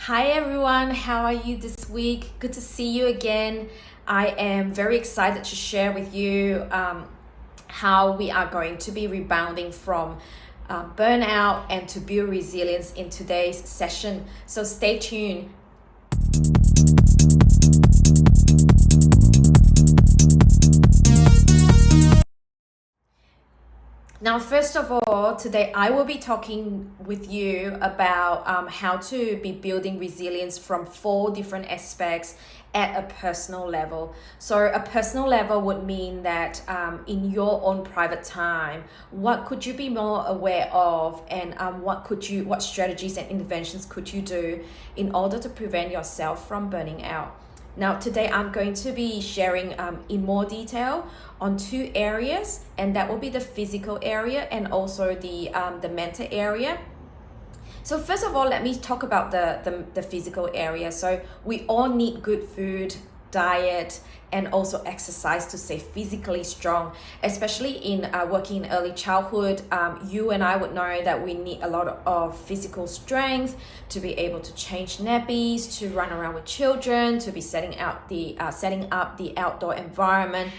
Hi everyone, how are you this week? Good to see you again. I am very excited to share with you how we are going to be rebounding from burnout and to build resilience in today's session. So stay tuned. Now, first of all, today I will be talking with you about how to be building resilience from 4 different aspects at a personal level. So a personal level would mean that in your own private time, what could you be more aware of, and what strategies and interventions could you do in order to prevent yourself from burning out? Now, today I'm going to be sharing in more detail on 2 areas, and that will be the physical area and also the mental area. So first of all, let me talk about the physical area. So we all need good food, diet, and also exercise to stay physically strong, especially in working in early childhood. You and I would know that we need a lot of physical strength to be able to change nappies, to run around with children, to be setting up the outdoor environment.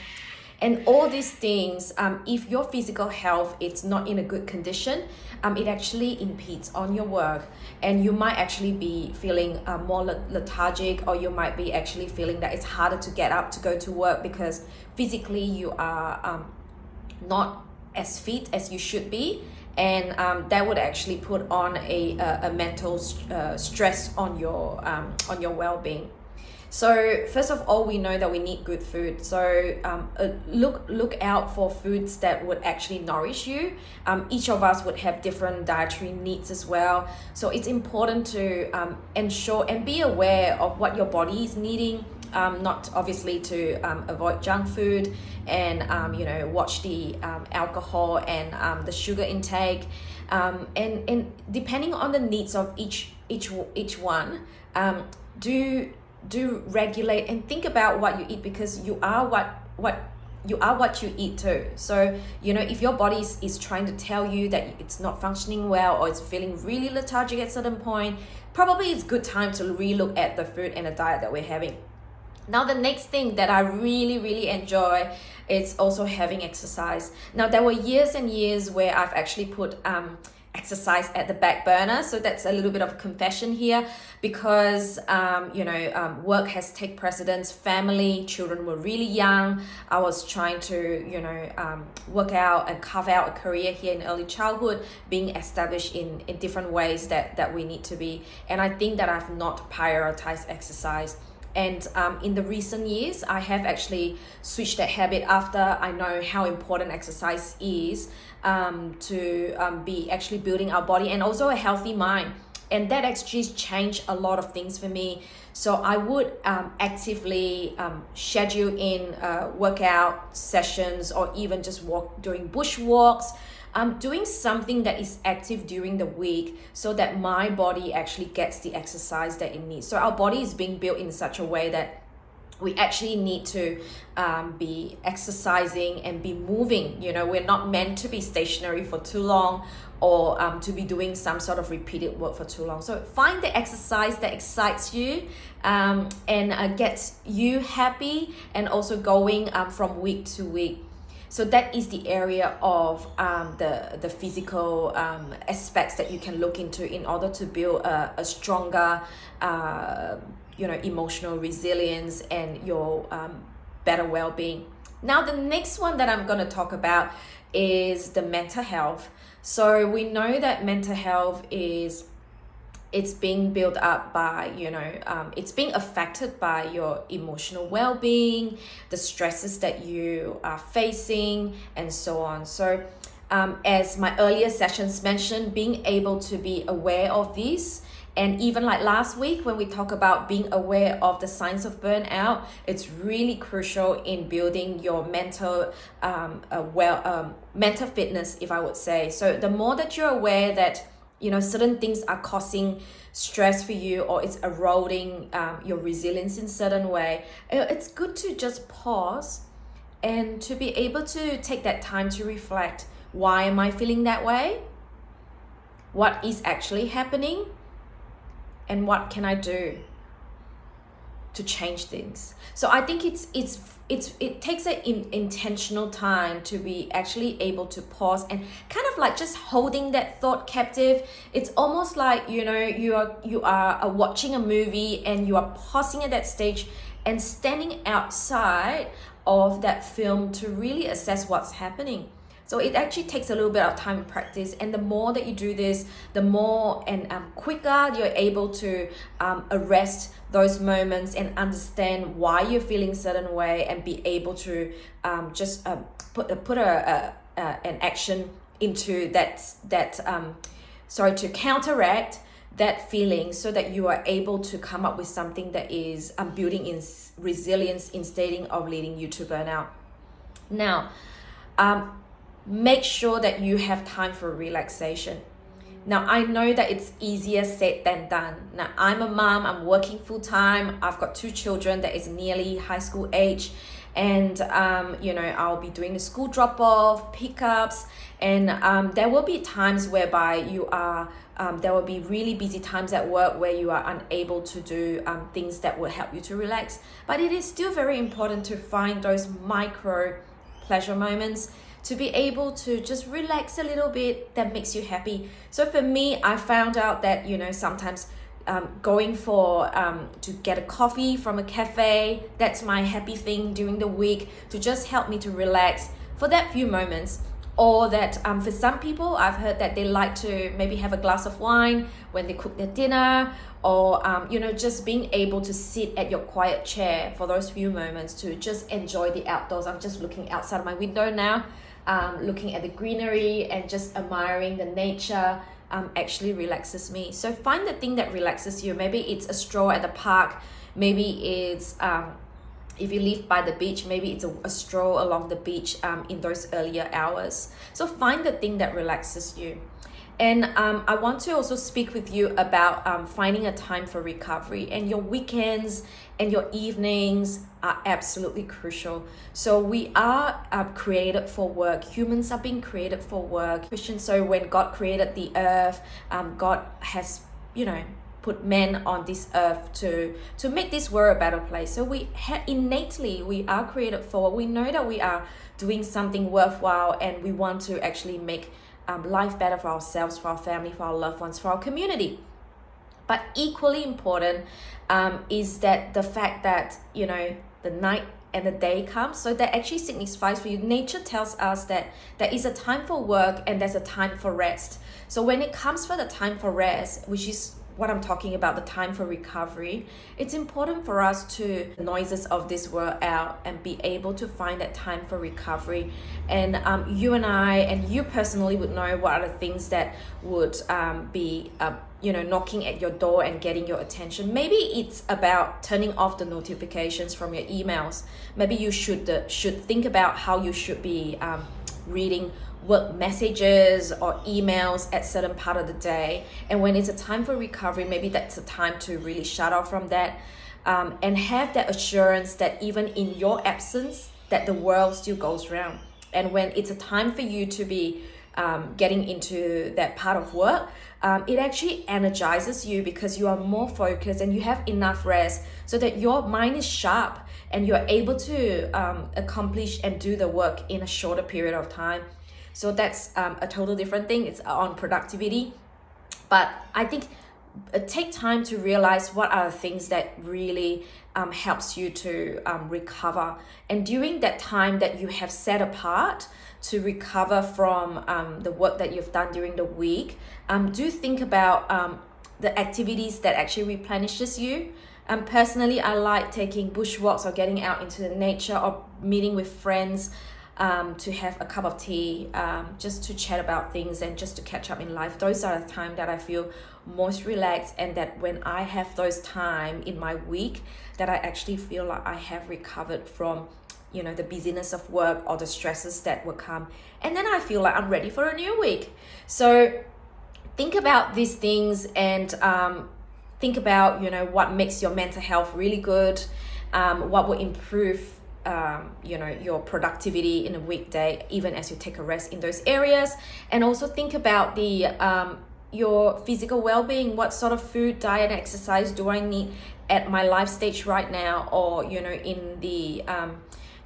And all these things, if your physical health is not in a good condition, it actually impedes on your work, and you might actually be feeling more lethargic, or you might be actually feeling that it's harder to get up to go to work because physically you are not as fit as you should be, and that would actually put on a mental stress on your well-being. So first of all, we know that we need good food. So look out for foods that would actually nourish you. Each of us would have different dietary needs as well. So it's important to ensure and be aware of what your body is needing. Not obviously to avoid junk food and watch the alcohol and the sugar intake. And depending on the needs of each one, do regulate and think about what you eat, because you are what you eat too. So if your body is trying to tell you that it's not functioning well, or it's feeling really lethargic at a certain point, probably it's good time to relook at the food and the diet that we're having. Now, the next thing that I really enjoy is also having exercise. Now, there were years and years where I've actually put exercise at the back burner. So that's a little bit of a confession here, because work has taken precedence. Family, children were really young. I was trying to work out and carve out a career here in early childhood, being established in different ways that we need to be. And I think that I've not prioritized exercise. And in the recent years, I have actually switched that habit after I know how important exercise is to be actually building our body and also a healthy mind. And that actually changed a lot of things for me. So I would actively schedule in workout sessions, or even just doing bush walks. Doing something that is active during the week, so that my body actually gets the exercise that it needs. So our body is being built in such a way that we actually need to be exercising and be moving. We're not meant to be stationary for too long, or to be doing some sort of repeated work for too long. So find the exercise that excites you and gets you happy, and also going from week to week. So that is the area of the physical aspects that you can look into in order to build a stronger emotional resilience and your better well-being. Now, the next one that I'm going to talk about is the mental health. So we know that mental health it's being built up by, it's being affected by your emotional well-being, the stresses that you are facing, and so on. So as my earlier sessions mentioned, being able to be aware of this, and even like last week when we talk about being aware of the signs of burnout, it's really crucial in building your mental mental fitness, if I would say. So the more that you're aware that certain things are causing stress for you, or it's eroding your resilience in certain way, it's good to just pause and to be able to take that time to reflect. Why am I feeling that way? What is actually happening? and what can I do to change things? So I think it takes an intentional time to be actually able to pause and kind of like just holding that thought captive. It's almost like, you know, you are watching a movie and you are pausing at that stage and standing outside of that film to really assess what's happening. So it actually takes a little bit of time and practice, and the more that you do this, the more and quicker you're able to arrest those moments and understand why you're feeling a certain way, and be able to just put an action into to counteract that feeling, so that you are able to come up with something that is building in resilience instead of leading you to burnout. Now, make sure that you have time for relaxation. Now, I know that it's easier said than done. Now, I'm a mom, I'm working full time. I've got 2 children that is nearly high school age. And, I'll be doing the school drop off, pickups. And there will be times whereby there will be really busy times at work where you are unable to do things that will help you to relax. But it is still very important to find those micro pleasure moments, to be able to just relax a little bit that makes you happy. So for me, I found out that, sometimes going to get a coffee from a cafe, that's my happy thing during the week, to just help me to relax for that few moments. Or that for some people, I've heard that they like to maybe have a glass of wine when they cook their dinner, or just being able to sit at your quiet chair for those few moments to just enjoy the outdoors. I'm just looking outside my window now, looking at the greenery and just admiring the nature. Actually relaxes me. So find the thing that relaxes you. Maybe it's a stroll at the park. Maybe it's if you live by the beach, maybe it's a stroll along the beach in those earlier hours. So find the thing that relaxes you. And I want to also speak with you about finding a time for recovery. And your weekends and your evenings are absolutely crucial. So we are created for work. Humans are being created for work. So when God created the earth, God has, put men on this earth to make this world a better place. So innately we are created for. We know that we are doing something worthwhile, and we want to actually make life better for ourselves, for our family, for our loved ones, for our community. But equally important is that the fact that the night and the day comes. So that actually signifies for you. Nature tells us that there is a time for work and there's a time for rest. So when it comes for the time for rest, which is what I'm talking about, the time for recovery, it's important for us to the noises of this world out and be able to find that time for recovery. And you and I, and you personally would know what are the things that would be knocking at your door and getting your attention. Maybe it's about turning off the notifications from your emails. Maybe you should think about how you should be reading work messages or emails at certain part of the day. And when it's a time for recovery, maybe that's a time to really shut off from that, and have that assurance that even in your absence, that the world still goes round. And when it's a time for you to be getting into that part of work, it actually energizes you because you are more focused and you have enough rest so that your mind is sharp and you're able to accomplish and do the work in a shorter period of time. So that's a total different thing. It's on productivity. But I think take time to realize what are the things that really helps you to recover. And during that time that you have set apart to recover from the work that you've done during the week, do think about the activities that actually replenishes you. Personally, I like taking bushwalks or getting out into the nature or meeting with friends to have a cup of tea, just to chat about things and just to catch up in life. Those are the time that I feel most relaxed, and that when I have those time in my week, that I actually feel like I have recovered from the busyness of work or the stresses that will come. And then I feel like I'm ready for a new week. So think about these things and think about, what makes your mental health really good, what will improve your productivity in a weekday, even as you take a rest in those areas. And also think about the your physical well-being. What sort of food, diet, exercise do I need at my life stage right now, or in the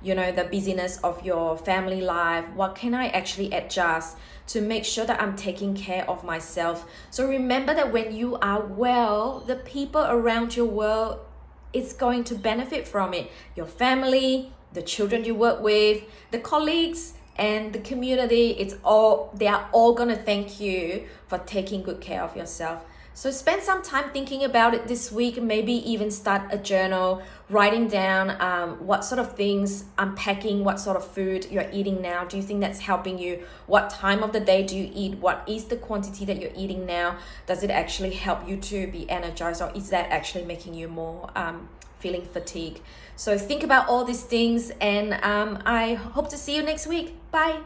the busyness of your family life? What can I actually adjust to make sure that I'm taking care of myself? So remember that when you are well, the people around your world is going to benefit from it. Your family, the children you work with, the colleagues, and the community, they are all gonna thank you for taking good care of yourself. So spend some time thinking about it this week. Maybe even start a journal, writing down what sort of things, unpacking what sort of food you're eating now. Do you think that's helping you? What time of the day do you eat? What is the quantity that you're eating now? Does it actually help you to be energized, or is that actually making you more feeling fatigued? So think about all these things, and I hope to see you next week. Bye.